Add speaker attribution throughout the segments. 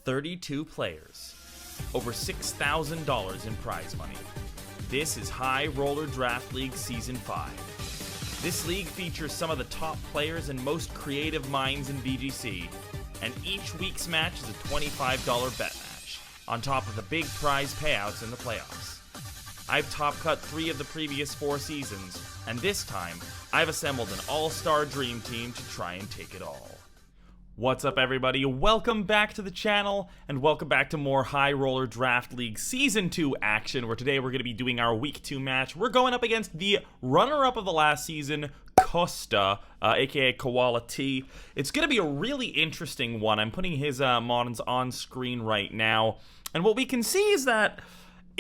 Speaker 1: 32 players, over $6,000 in prize money. This is High Roller Draft League Season 5. This league features some of the top players and most creative minds in VGC, and each week's match is a $25 bet match, on top of the big prize payouts in the playoffs. I've top cut 3 of the previous 4 seasons, and this time, I've assembled an all-star dream team to try and take it all. What's up, everybody? Welcome back to the channel, and welcome back to more High Roller Draft League Season 2 action, where today we're going to be doing our Week 2 match. We're going up against the runner-up of the last season, Costa, aka Koala-T. It's going to be a really interesting one. I'm putting his mods on screen right now, and what we can see is that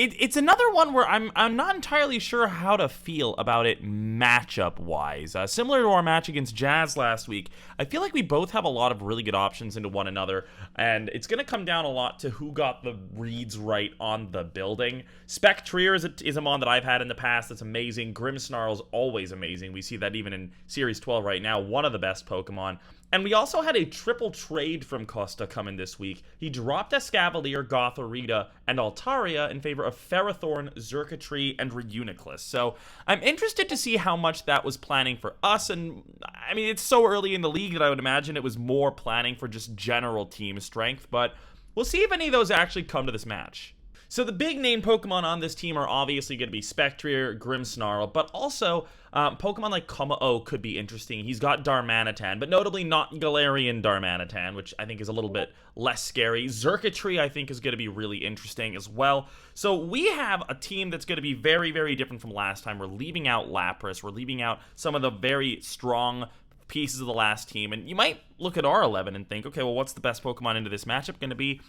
Speaker 1: it's another one where I'm not entirely sure how to feel about it matchup-wise. Similar to our match against Jazz last week, I feel like we both have a lot of really good options into one another, and it's going to come down a lot to who got the reads right on the building. Xurkitree is a mod that I've had in the past that's amazing. Grimmsnarl's always amazing. We see that even in Series 12 right now, one of the best Pokemon. And we also had a triple trade from Costa coming this week. He dropped Escavalier, Gothorita, and Altaria in favor of Ferrothorn, Xurkitree, and Reuniclus. So I'm interested to see how much that was planning for us. And I mean, it's so early in the league that I would imagine it was more planning for just general team strength. But we'll see if any of those actually come to this match. So the big name Pokemon on this team are obviously going to be Spectrier, Grimmsnarl, but also Pokemon like Como could be interesting. He's got Darmanitan, but notably not Galarian Darmanitan, which I think is a little bit less scary. Xurkitree, I think, is going to be really interesting as well. So we have a team that's going to be very, very different from last time. We're leaving out Lapras. We're leaving out some of the very strong pieces of the last team. And you might look at our 11 and think, okay, well, what's the best Pokemon into this matchup going to be?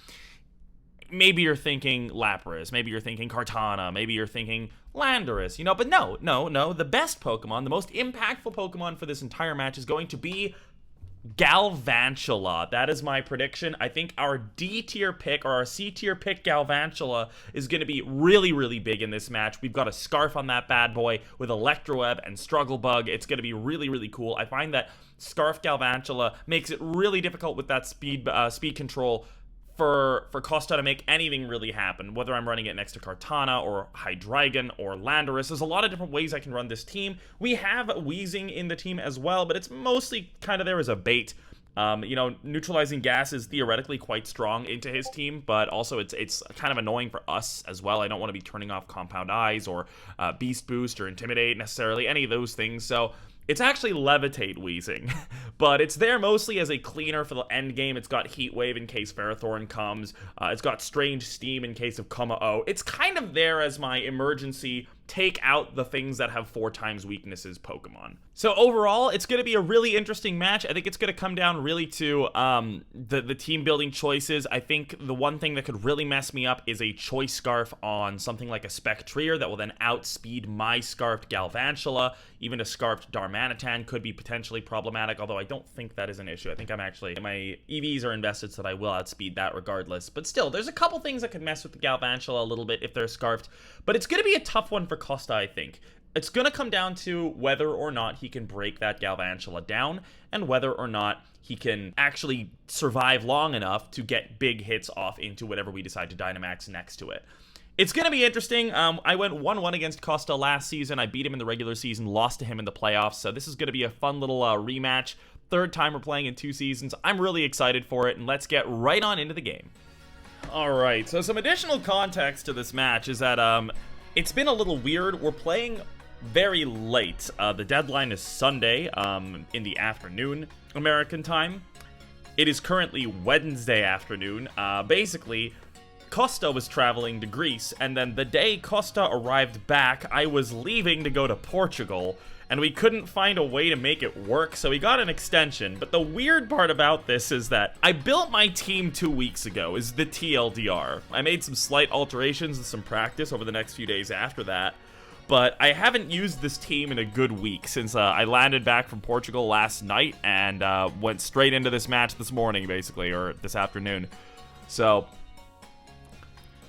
Speaker 1: Maybe you're thinking Lapras, maybe you're thinking Kartana, maybe you're thinking Landorus, you know, but no, the best Pokemon, the most impactful Pokemon for this entire match is going to be Galvantula. That is my prediction. I think our D tier pick, or our C tier pick, Galvantula, is going to be really, really big in this match. We've got a Scarf on that bad boy with Electroweb and Struggle Bug. It's going to be really, really cool. I find that Scarf Galvantula makes it really difficult with that speed control for Costa to make anything really happen, whether I'm running it next to Kartana or Hydreigon or Landorus. There's a lot of different ways I can run this team. We have Wheezing in the team as well, but it's mostly kind of there as a bait. You know, Neutralizing Gas is theoretically quite strong into his team, but also it's kind of annoying for us as well. I don't want to be turning off Compound Eyes or Beast Boost or Intimidate necessarily, any of those things, so it's actually Levitate Wheezing, but it's there mostly as a cleaner for the end game. It's got Heat Wave in case Ferrothorn comes. It's got Strange Steam in case of Como. It's kind of there as my emergency take out the things that have 4 times weaknesses Pokemon. So overall, it's going to be a really interesting match. I think it's going to come down really to the team building choices. I think the one thing that could really mess me up is a Choice Scarf on something like a Spectrier that will then outspeed my Scarfed Galvantula. Even a Scarfed Darmanitan could be potentially problematic, although I don't think that is an issue. I think my EVs are invested so that I will outspeed that regardless. But still, there's a couple things that could mess with the Galvantula a little bit if they're Scarfed. But it's going to be a tough one for Costa, I think. It's going to come down to whether or not he can break that Galvantula down, and whether or not he can actually survive long enough to get big hits off into whatever we decide to Dynamax next to it. It's going to be interesting. I went 1-1 against Costa last season. I beat him in the regular season, lost to him in the playoffs, so this is going to be a fun little rematch. 3rd time we're playing in 2 seasons. I'm really excited for it, and let's get right on into the game. Alright, so some additional context to this match is that it's been a little weird. We're playing very late. The deadline is Sunday in the afternoon, American time. It is currently Wednesday afternoon. Basically, Costa was traveling to Greece, and then the day Costa arrived back, I was leaving to go to Portugal, and we couldn't find a way to make it work, so we got an extension. But the weird part about this is that I built my team 2 weeks ago, is the TLDR. I made some slight alterations and some practice over the next few days after that, but I haven't used this team in a good week since I landed back from Portugal last night and went straight into this match this morning, basically, or this afternoon. So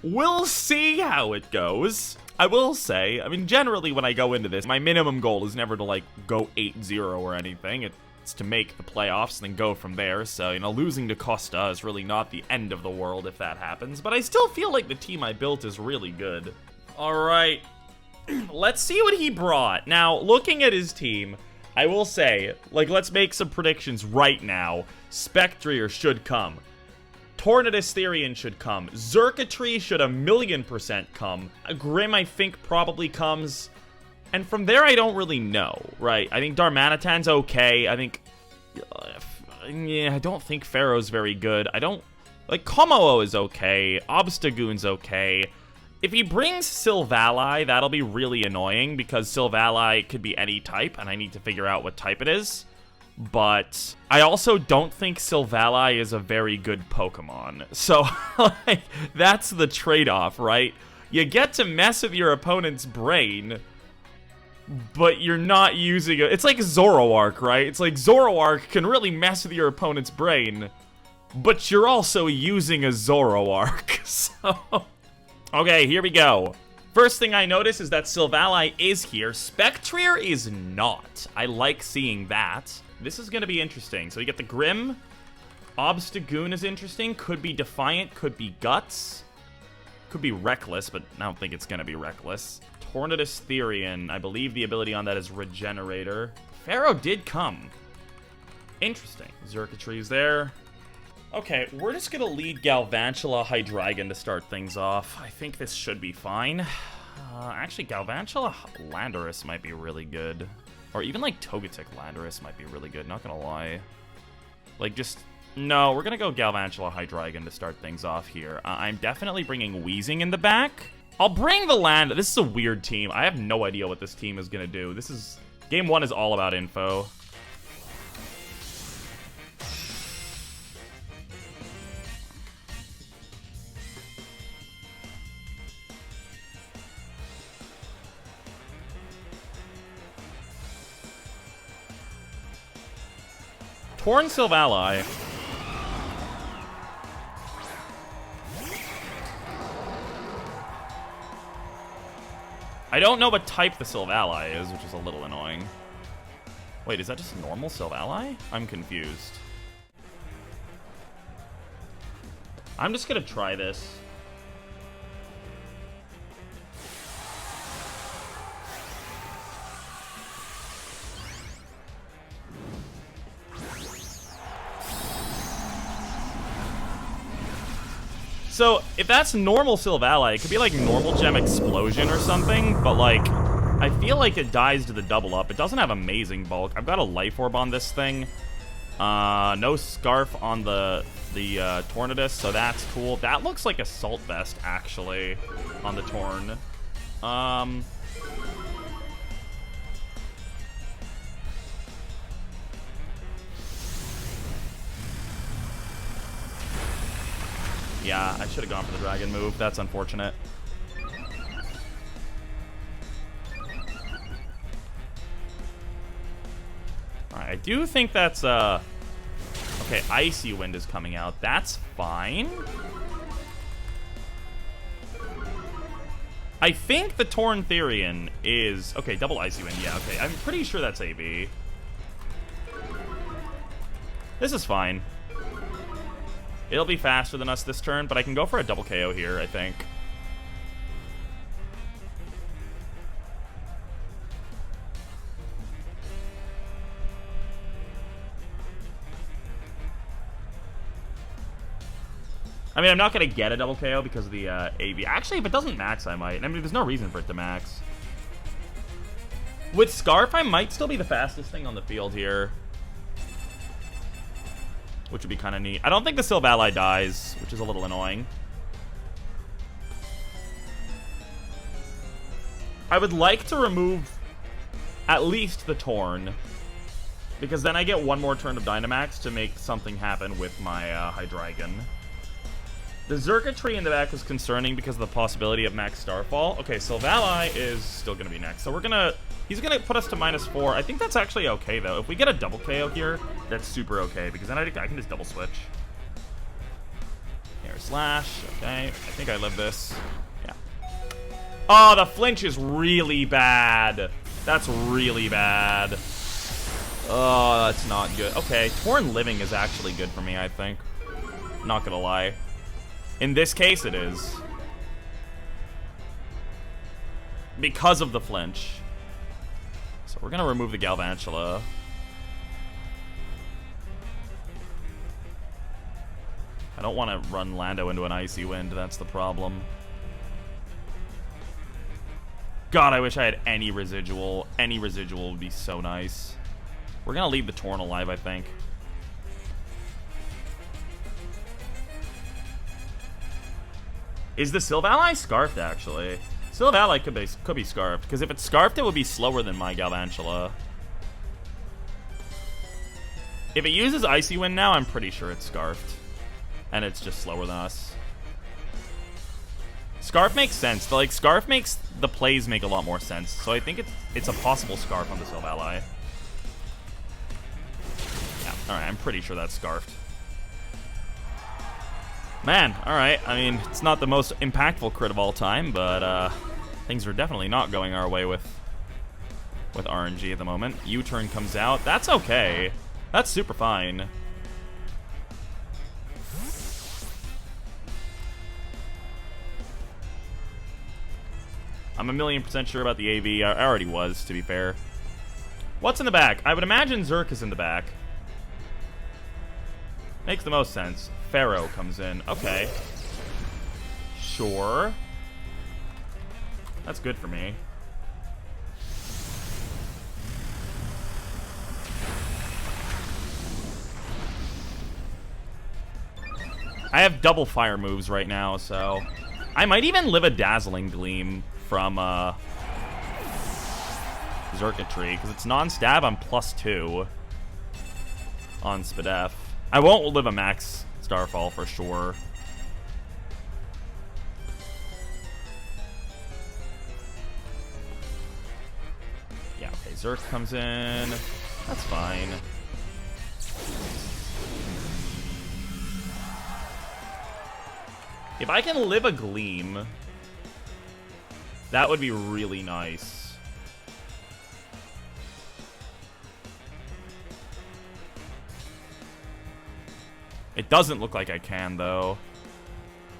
Speaker 1: we'll see how it goes. I will say, I mean, generally when I go into this, my minimum goal is never to, like, go 8-0 or anything. It's to make the playoffs and then go from there. So, you know, losing to Costa is really not the end of the world if that happens. But I still feel like the team I built is really good. All right. Let's see what he brought. Now, looking at his team, I will say, like, let's make some predictions right now. Spectrier should come. Tornadus Therian should come. Xurkitree should 1,000,000% come. Grim, I think, probably comes. And from there, I don't really know, right? I think Darmanitan's okay. I think... yeah, I don't think Pharaoh's very good. I don't... like, Komo is okay. Obstagoon's okay. If he brings Silvally, that'll be really annoying, because Silvally could be any type, and I need to figure out what type it is. But I also don't think Silvally is a very good Pokemon. So, like, that's the trade-off, right? You get to mess with your opponent's brain, but you're not using it. It's like Zoroark, right? It's like Zoroark can really mess with your opponent's brain, but you're also using a Zoroark. So, okay, here we go. First thing I notice is that Silvally is here. Spectrier is not. I like seeing that. This is going to be interesting. So we get the Grim. Obstagoon is interesting. Could be Defiant. Could be Guts. Could be Reckless, but I don't think it's going to be Reckless. Tornadus Therian. I believe the ability on that is Regenerator. Pharaoh did come. Interesting. Xurkitree's there. Okay, we're just going to lead Galvantula Hydreigon to start things off. I think this should be fine. Actually, Galvantula Landorus might be really good. Or even, like, Togetic Landorus might be really good, not gonna lie. Like, just... no, we're gonna go Galvantula Hydreigon to start things off here. I'm definitely bringing Weezing in the back. I'll bring the Land... this is a weird team. I have no idea what this team is gonna do. This is... game 1 is all about info. Torn Silvally. I don't know what type the Silvally is, which is a little annoying. Wait, is that just normal Silvally? I'm confused. I'm just gonna try this. So, if that's normal Silvally, it could be like normal Gem Explosion or something, but like, I feel like it dies to the double up. It doesn't have amazing bulk. I've got a Life Orb on this thing. No Scarf on the Tornadus, so that's cool. That looks like Assault Vest, actually, on the Torn. Yeah, I should have gone for the Dragon move. That's unfortunate. Alright, I do think that's, okay, Icy Wind is coming out. That's fine. I think the Torn Therian is... okay, double Icy Wind. Yeah, okay. I'm pretty sure that's AB. This is fine. It'll be faster than us this turn, but I can go for a double KO here, I think. I mean, I'm not going to get a double KO because of the AV. Actually, if it doesn't max, I might. I mean, there's no reason for it to max. With Scarf, I might still be the fastest thing on the field here, which would be kind of neat. I don't think the Silvally dies, which is a little annoying. I would like to remove at least the Torn, because then I get one more turn of Dynamax to make something happen with my Hydreigon. The Xurkitree in the back is concerning because of the possibility of max Starfall. Okay, Silvally is still going to be next. So we're going to... he's going to put us to -4. I think that's actually okay, though. If we get a double KO here, that's super okay, because then I can just double switch. Air Slash. Okay, I think I live this. Yeah. Oh, the flinch is really bad. That's really bad. Oh, that's not good. Okay, Torn Living is actually good for me, I think. Not gonna lie. In this case, it is. Because of the flinch. So we're gonna remove the Galvantula. I don't want to run Lando into an Icy Wind, that's the problem. God, I wish I had any residual. Any residual would be so nice. We're gonna leave the Torn alive, I think. Is the Sylvalai scarfed, actually? Sylvalai could be scarfed, because if it's scarfed, it would be slower than my Galvantula. If it uses Icy Wind now, I'm pretty sure it's scarfed. And it's just slower than us. Scarf makes sense. Like, Scarf makes the plays make a lot more sense. So I think it's a possible Scarf on the Sylvalai. Yeah, alright, I'm pretty sure that's scarfed. Man, alright, I mean, it's not the most impactful crit of all time, but things are definitely not going our way with RNG at the moment. U-turn comes out. That's okay. That's super fine. I'm 1,000,000% sure about the AV. I already was, to be fair. What's in the back? I would imagine Xurk is in the back. Makes the most sense. Pharaoh comes in. Okay. Sure. That's good for me. I have double fire moves right now, so I might even live a Dazzling Gleam from Xurkitree, because it's non-stab. I'm +2 on Spadef. I won't live a max Starfall for sure. Yeah, okay, Xurk comes in. That's fine. If I can live a Gleam, that would be really nice. It doesn't look like I can, though.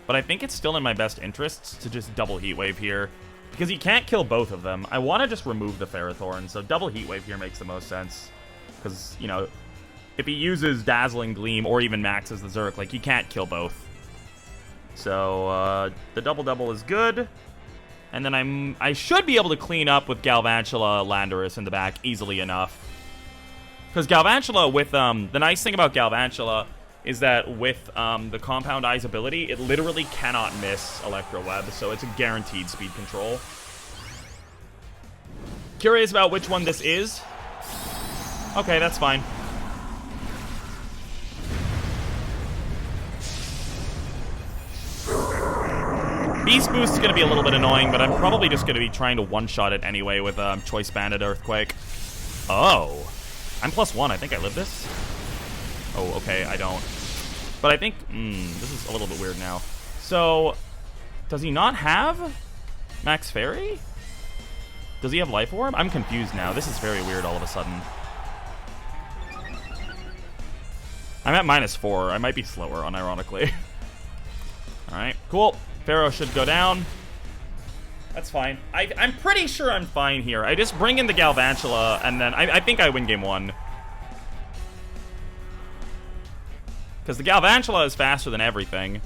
Speaker 1: But I think it's still in my best interests to just double Heat Wave here. Because he can't kill both of them. I want to just remove the Ferrothorn, so double Heat Wave here makes the most sense. Because, you know, if he uses Dazzling Gleam or even maxes the Xurk, like, he can't kill both. So, the double-double is good. And then I should be able to clean up with Galvantula Landorus in the back easily enough. Because Galvantula with, the nice thing about Galvantula is that with the Compound Eyes ability, it literally cannot miss Electro Web, so it's a guaranteed speed control. Curious about which one this is? Okay, that's fine. Beast Boost is going to be a little bit annoying, but I'm probably just going to be trying to one-shot it anyway with Choice Bandit Earthquake. Oh. I'm +1. I think I live this. Oh, okay, I don't. But I think, this is a little bit weird now. So, does he not have Max Fairy? Does he have Life Orb? I'm confused now. This is very weird all of a sudden. I'm at -4. I might be slower, unironically. Alright, cool. Pharaoh should go down. That's fine. I'm pretty sure I'm fine here. I just bring in the Galvantula, and then I think I win game 1. Because the Galvantula is faster than everything.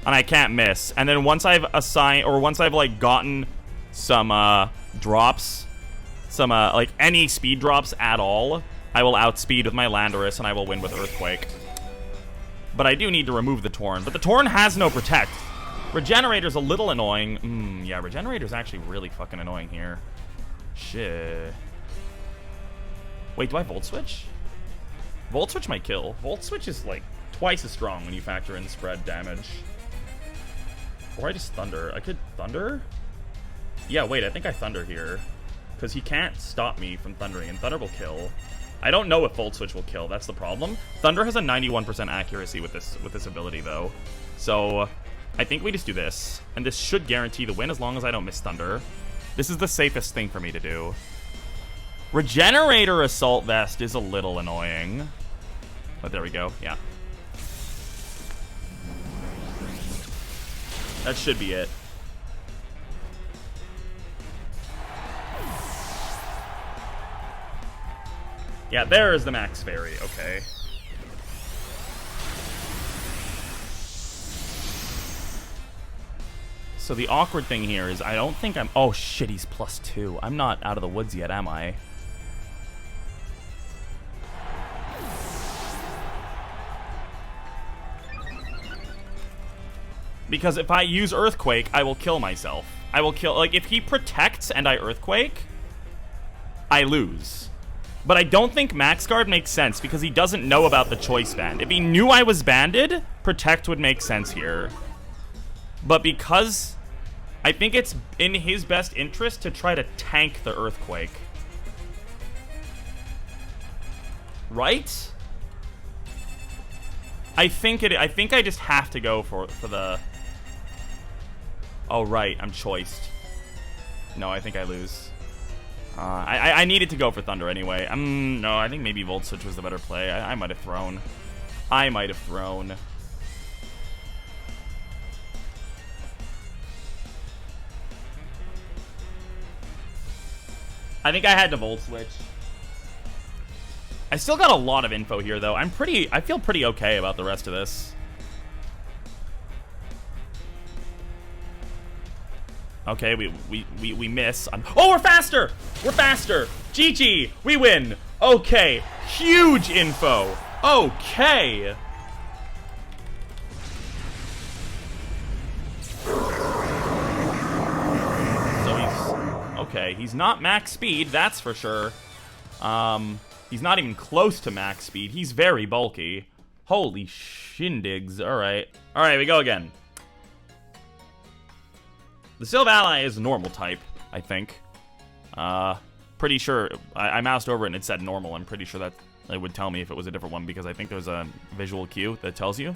Speaker 1: And I can't miss. And then once I've assigned, or once I've, like, gotten some, drops, some, like, any speed drops at all, I will outspeed with my Landorus, and I will win with Earthquake. But I do need to remove the Torn. But the Torn has no Protect. Regenerator's a little annoying. Yeah, Regenerator's actually really fucking annoying here. Shit. Wait, do I Volt Switch? Volt Switch might kill. Volt Switch is, like, twice as strong when you factor in spread damage. Or I just Thunder. I could Thunder? Yeah, wait, I think I Thunder here. Because he can't stop me from Thundering, and Thunder will kill. I don't know if Volt Switch will kill. That's the problem. Thunder has a 91% accuracy with this ability, though. So, I think we just do this. And this should guarantee the win as long as I don't miss Thunder. This is the safest thing for me to do. Regenerator Assault Vest is a little annoying. But there we go, yeah. That should be it. Yeah, there is the Max Fairy, okay. So the awkward thing here is I don't think I'm... Oh shit, he's +2. I'm not out of the woods yet, am I? Because if I use Earthquake, I will kill myself. I will kill... Like, if he protects and I Earthquake, I lose. But I don't think Max Guard makes sense because he doesn't know about the Choice Band. If he knew I was banded, Protect would make sense here. But because I think it's in his best interest to try to tank the Earthquake. Right? I think I just have to go for the... Oh, right. I'm choiced. No, I think I lose. I needed to go for Thunder anyway. No, I think maybe Volt Switch was the better play. I might have thrown. I think I had to Volt Switch. I still got a lot of info here, though. I feel pretty okay about the rest of this. Okay, we miss. Oh, we're faster! We're faster! GG! We win! Okay, huge info! Okay! So he's not max speed, that's for sure. He's not even close to max speed. He's very bulky. Holy shindigs. Alright. Alright, we go again. The Silvally is normal type, I think. Pretty sure. I moused over it and it said normal. I'm pretty sure that it would tell me if it was a different one because I think there's a visual cue that tells you.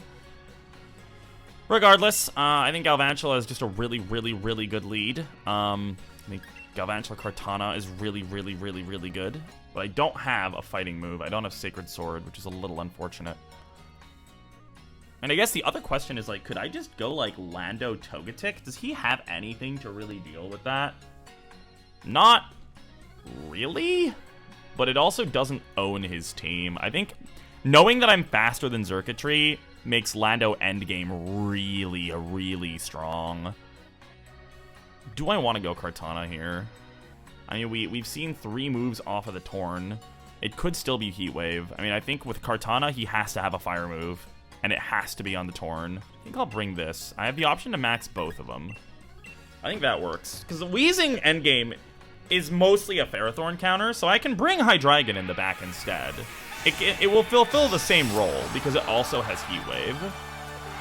Speaker 1: Regardless, I think Galvantula is just a really, really, really good lead. I think Galvantula Kartana is really, really, really, really good. But I don't have a fighting move. I don't have Sacred Sword, which is a little unfortunate. And I guess the other question is, like, could I just go, like, Lando Togetic? Does he have anything to really deal with that? Not really, but it also doesn't own his team. I think knowing that I'm faster than Xurkitree makes Lando endgame really, really strong. Do I want to go Kartana here? I mean, we've seen 3 moves off of the Torn. It could still be Heat Wave. I mean, I think with Kartana, he has to have a fire move. And it has to be on the Torn. I think I'll bring this. I have the option to max both of them. I think that works. Because the Weezing endgame is mostly a Ferrothorn counter, so I can bring Hydreigon in the back instead. It will fulfill the same role, because it also has Heat Wave.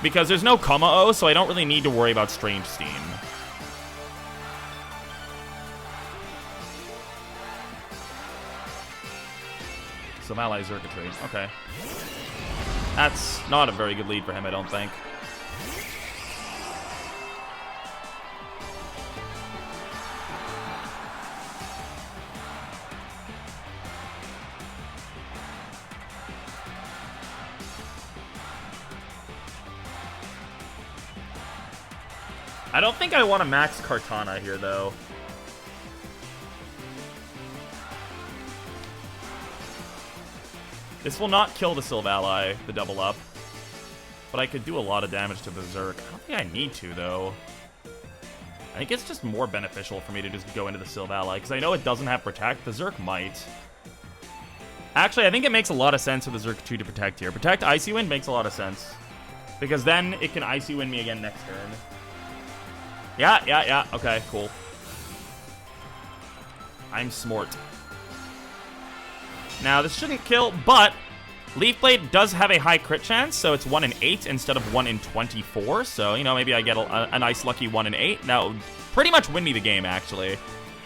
Speaker 1: Because there's no Kommo-o, so I don't really need to worry about Strange Steam. Silvally Xurkitree. Okay. That's not a very good lead for him, I don't think. I don't think I want to max Kartana here, though. This will not kill the Silvally, the double up. But I could do a lot of damage to the Zerk. I don't think I need to, though. I think it's just more beneficial for me to just go into the Silvally, because I know it doesn't have Protect. The Zerk might. Actually, I think it makes a lot of sense for the Xurkitree to Protect here. Protect Icy Wind makes a lot of sense. Because then it can Icy Wind me again next turn. Yeah. Okay, cool. I'm smart. Now, this shouldn't kill, but Leaf Blade does have a high crit chance, so it's 1 in 8 instead of 1 in 24. So, you know, maybe I get a nice lucky 1 in 8. That would pretty much win me the game, actually.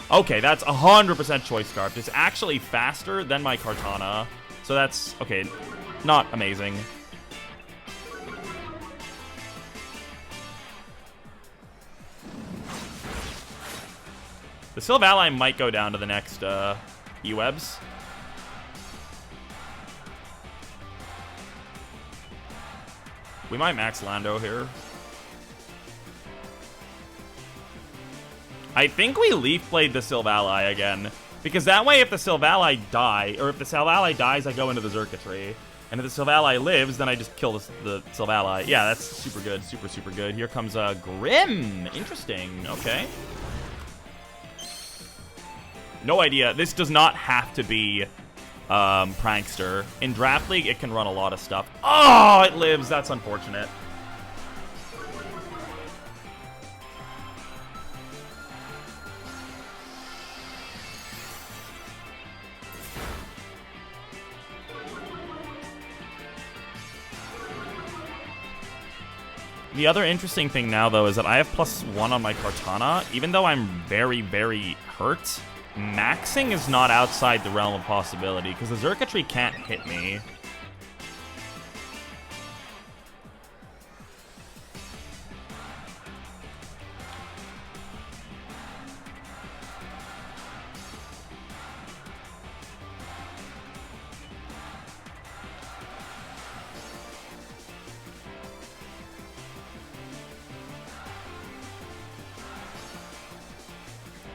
Speaker 1: Okay, that's 100% Choice Scarf. It's actually faster than my Kartana. So that's, okay, not amazing. The Silvally might go down to the next E-webs. We might max Lando here. I think we Leaf Blade the Sylvali again. Because that way, if the Sylvali die, or if the Sylvali dies, I go into the Xurkitree. And if the Sylvali lives, then I just kill the Sylvali. Yeah, that's super good. Super, super good. Here comes Grim. Interesting. Okay. No idea. This does not have to be Prankster. In Draft League, it can run a lot of stuff. Oh, it lives. That's unfortunate. The other interesting thing now, though, is that I have +1 on my Kartana. Even though I'm very, very hurt, maxing is not outside the realm of possibility, because the Xurkitree can't hit me.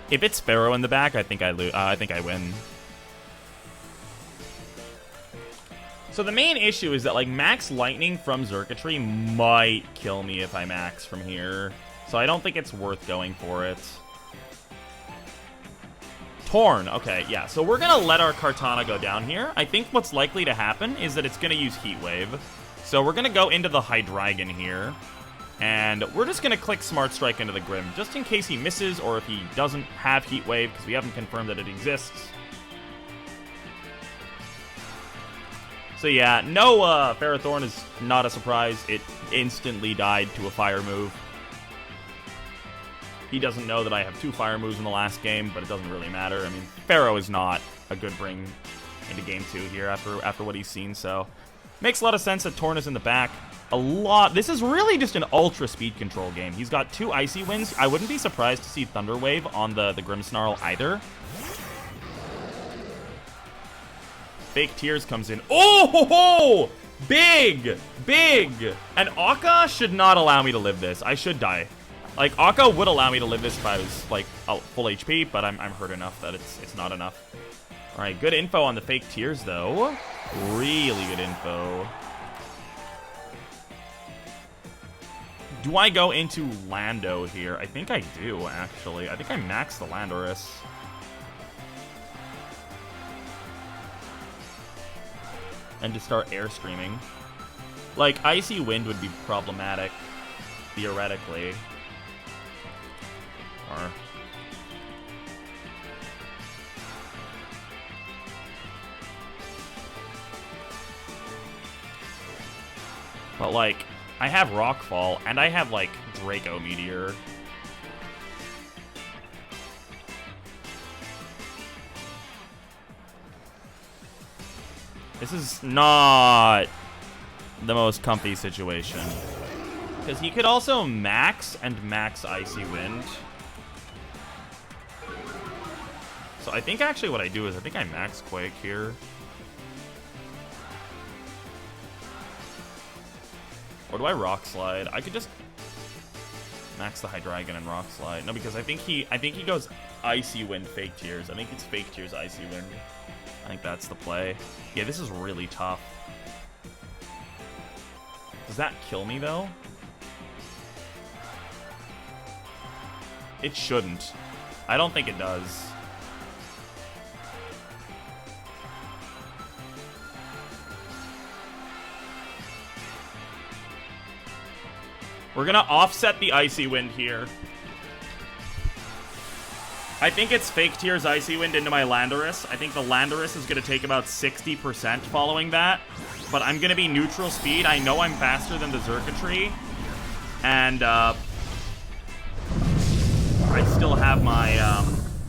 Speaker 1: If it's Pharaoh in the back, I think I lose. I think I win. So the main issue is that, like, max lightning from Xurkitree might kill me if I max from here. So I don't think it's worth going for it. Torn. Okay, yeah. So we're going to let our Kartana go down here. I think what's likely to happen is that it's going to use Heat Wave. So we're going to go into the Hydreigon here. And we're just going to click Smart Strike into the Grim, just in case he misses or if he doesn't have Heat Wave, because we haven't confirmed that it exists. So yeah, no Ferrothorn is not a surprise. It instantly died to a fire move. He doesn't know that I have 2 fire moves in the last game, but it doesn't really matter. I mean, Pharaoh is not a good bring into Game 2 here after what he's seen, so makes a lot of sense that Torn is in the back. This is really just an ultra speed control game. He's got 2 Icy Winds. I wouldn't be surprised to see Thunder Wave on the Grimmsnarl either. Fake Tears comes in. Oh, ho, ho! Big! Big! And Akka should not allow me to live this. I should die. Like, Akka would allow me to live this if I was, like, full HP, but I'm hurt enough that it's not enough. Alright, good info on the Fake Tears, though. Really good info. Do I go into Lando here? I think I do, actually. I think I maxed the Landorus. And just start Airstreaming. Like, Icy Wind would be problematic, theoretically. Or... But, like, I have Rockfall, and I have, like, Draco Meteor. This is not the most comfy situation. Because he could also max and max Icy Wind. So I think actually what I do is I think I max Quake here. Or do I Rock Slide? I could just max the Hydreigon and Rock Slide. No, because I think he goes Icy Wind, Fake Tears. I think it's Fake Tears, Icy Wind. I think that's the play. Yeah, this is really tough. Does that kill me, though? It shouldn't. I don't think it does. We're gonna offset the Icy Wind here. I think it's Fake Tears Icy Wind into my Landorus. I think the Landorus is gonna take about 60% following that. But I'm gonna be neutral speed. I know I'm faster than the Xurkitree. And I still have my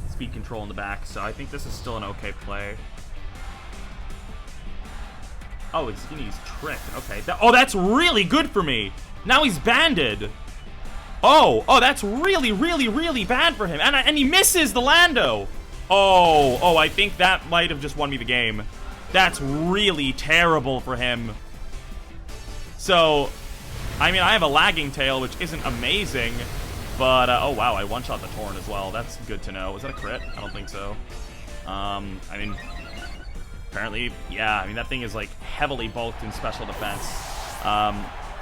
Speaker 1: speed control in the back, so I think this is still an okay play. Oh, he's gonna use Trick. Okay. Oh, that's really good for me. Now he's banded. Oh, that's really, really, really bad for him. And he misses the Lando. Oh, I think that might have just won me the game. That's really terrible for him. So, I mean, I have a lagging tail, which isn't amazing. But, oh wow, I one-shot the Torn as well. That's good to know. Was that a crit? I don't think so. I mean, apparently, yeah, I mean, that thing is, like, heavily bulked in special defense.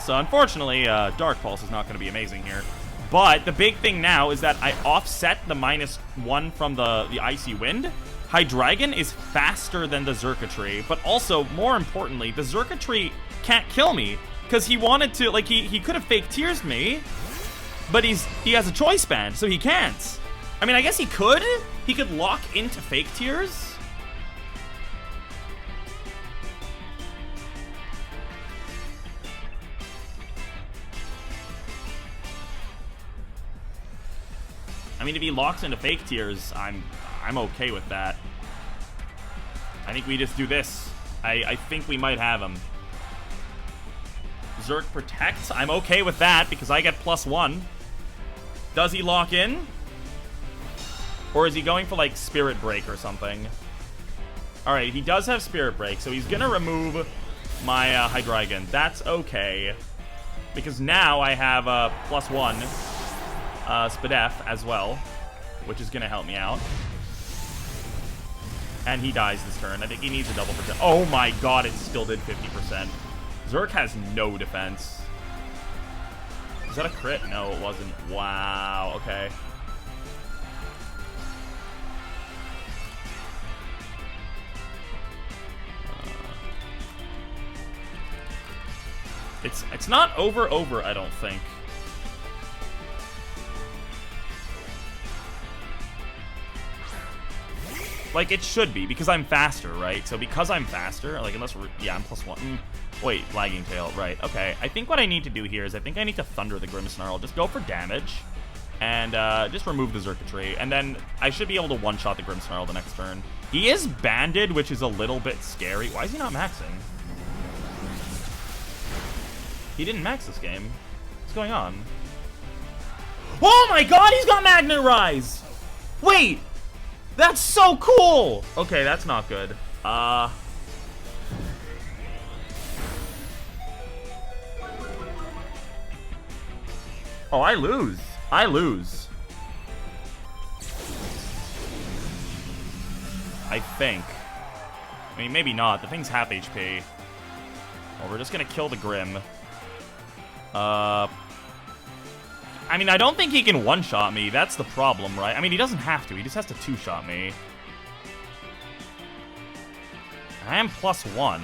Speaker 1: So, unfortunately, Dark Pulse is not going to be amazing here. But the big thing now is that I offset the -1 from the Icy Wind. Hydreigon is faster than the Xurkitree, but also, more importantly, the Xurkitree can't kill me, because he wanted to, like, he could have fake tears me, but he has a choice band, so he can't. I mean, I guess he could. He could lock into fake tears. I mean, if he locks into fake tears, I'm okay with that. I think we just do this. I think we might have him. Xurk protects. I'm okay with that because I get +1. Does he lock in? Or is he going for, like, Spirit Break or something? Alright, he does have Spirit Break, so he's gonna remove my Hydreigon. That's okay. Because now I have +1 Spadef as well, which is gonna help me out. And he dies this turn. I think he needs a double protect. Oh my god, it still did 50%. Xurk has no defense. Is that a crit? No, it wasn't. Wow, okay. It's not over, I don't think. Like, it should be, because I'm faster, right? So because I'm faster, like, unless we're... Yeah, I'm +1. Wait, lagging tail, right. Okay, I think what I need to do here is I think I need to Thunder the Grimmsnarl. Just go for damage, and just remove the Xurkitree, and then I should be able to one-shot the Grimmsnarl the next turn. He is banded, which is a little bit scary. Why is he not maxing? He didn't max this game. What's going on? Oh my god, he's got Magnet Rise! Wait! That's so cool! Okay, that's not good. Oh, I lose. I think. I mean, maybe not. The thing's half HP. Well, we're just gonna kill the Grim. I mean, I don't think he can one-shot me. That's the problem, right? I mean, he doesn't have to. He just has to two-shot me. I am +1.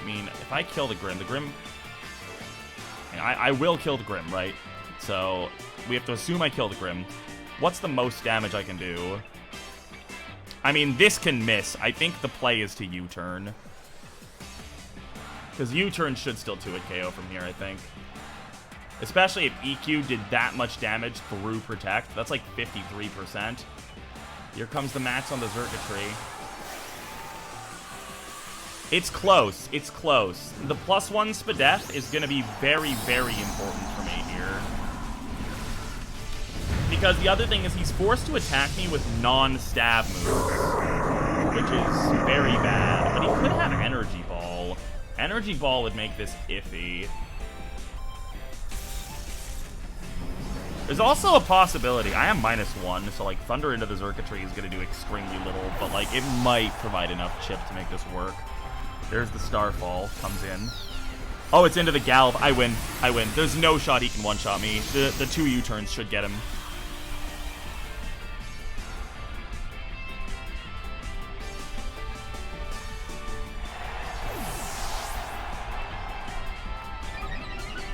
Speaker 1: I mean, if I kill the Grim... I will kill the Grim, right? So, we have to assume I kill the Grim. What's the most damage I can do? I mean, this can miss. I think the play is to U-turn. Because U-turn should still 2-hit KO from here, I think. Especially if EQ did that much damage through Protect. That's like 53%. Here comes the max on the Xurkitree. It's close. It's close. The +1 Spadef is going to be very, very important for me here. Because the other thing is he's forced to attack me with non-stab moves, which is very bad. But he could have Energy Ball. Energy Ball would make this iffy. There's also a possibility. I am -1, so like Thunder into the Xurkitree is going to do extremely little, but like it might provide enough chip to make this work. There's the Starfall, comes in. Oh, it's into the Galv. I win. I win. There's no shot he can one-shot me. The 2 U-turns should get him.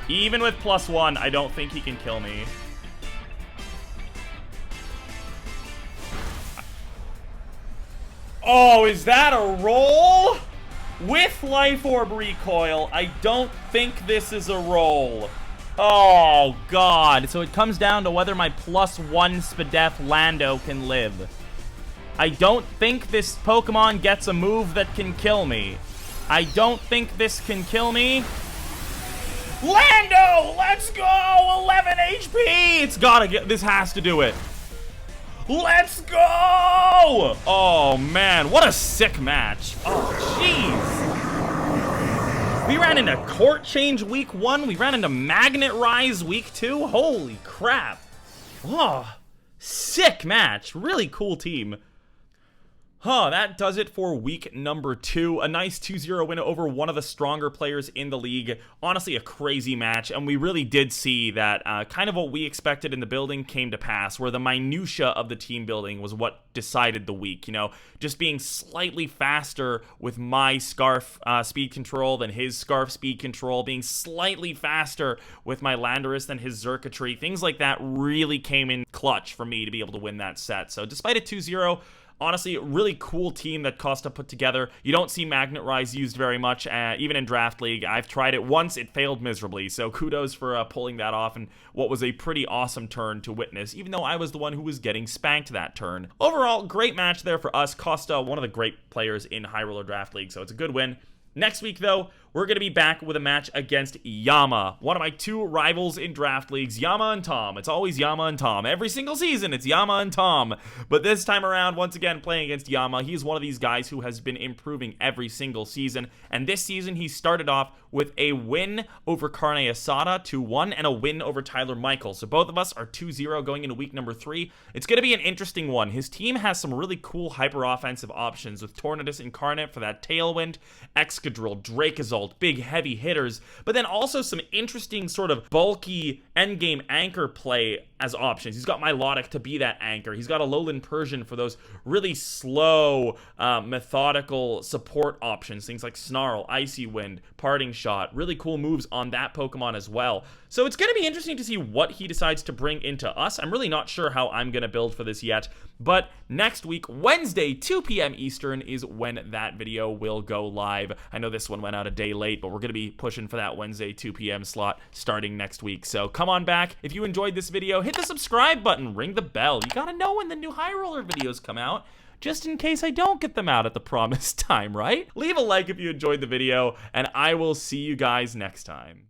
Speaker 1: Even with +1, I don't think he can kill me. Oh, is that a roll? With Life Orb Recoil, I don't think this is a roll. Oh, God. So it comes down to whether my +1 Spadef Lando can live. I don't think this Pokemon gets a move that can kill me. I don't think this can kill me. Lando! Let's go! 11 HP! It's gotta get... This has to do it. Let's go! Oh, man. What a sick match. Oh, jeez. We ran into Court Change week 1. We ran into Magnet Rise week 2. Holy crap. Oh, sick match. Really cool team. That does it for week number 2. A nice 2-0 win over one of the stronger players in the league. Honestly, a crazy match, and we really did see that kind of what we expected in the building came to pass, where the minutia of the team building was what decided the week. You know, just being slightly faster with my Scarf speed control than his Scarf speed control, being slightly faster with my Landorus than his Xurkitree. Things like that really came in clutch for me to be able to win that set. So despite a 2-0, honestly, a really cool team that Costa put together. You don't see Magnet Rise used very much, even in Draft League. I've tried it once, it failed miserably, so kudos for pulling that off, and what was a pretty awesome turn to witness, even though I was the one who was getting spanked that turn. Overall, great match there for us. Costa, one of the great players in High Roller Draft League, so it's a good win. Next week, though, we're going to be back with a match against Yama, one of my 2 rivals in draft leagues, Yama and Tom. It's always Yama and Tom. Every single season, it's Yama and Tom. But this time around, once again, playing against Yama, he's one of these guys who has been improving every single season. And this season, he started off with a win over Carne Asada, 2-1, and a win over Tyler Michael. So both of us are 2-0 going into week number 3. It's going to be an interesting one. His team has some really cool hyper-offensive options with Tornadus Incarnate for that Tailwind, Excadrill, Dracozolt, big heavy hitters, but then also some interesting sort of bulky endgame anchor play as options. He's got Milotic to be that anchor. He's got a Alolan Persian for those really slow, methodical support options. Things like Snarl, Icy Wind, Parting Shot. Really cool moves on that Pokemon as well. So it's going to be interesting to see what he decides to bring into us. I'm really not sure how I'm going to build for this yet, but next week, Wednesday, 2 p.m. Eastern is when that video will go live. I know this one went out a day late, but we're going to be pushing for that Wednesday 2 p.m. slot starting next week. So come on back. If you enjoyed this video, hit the subscribe button, ring the bell. You got to know when the new High Roller videos come out, just in case I don't get them out at the promised time, right? Leave a like if you enjoyed the video, and I will see you guys next time.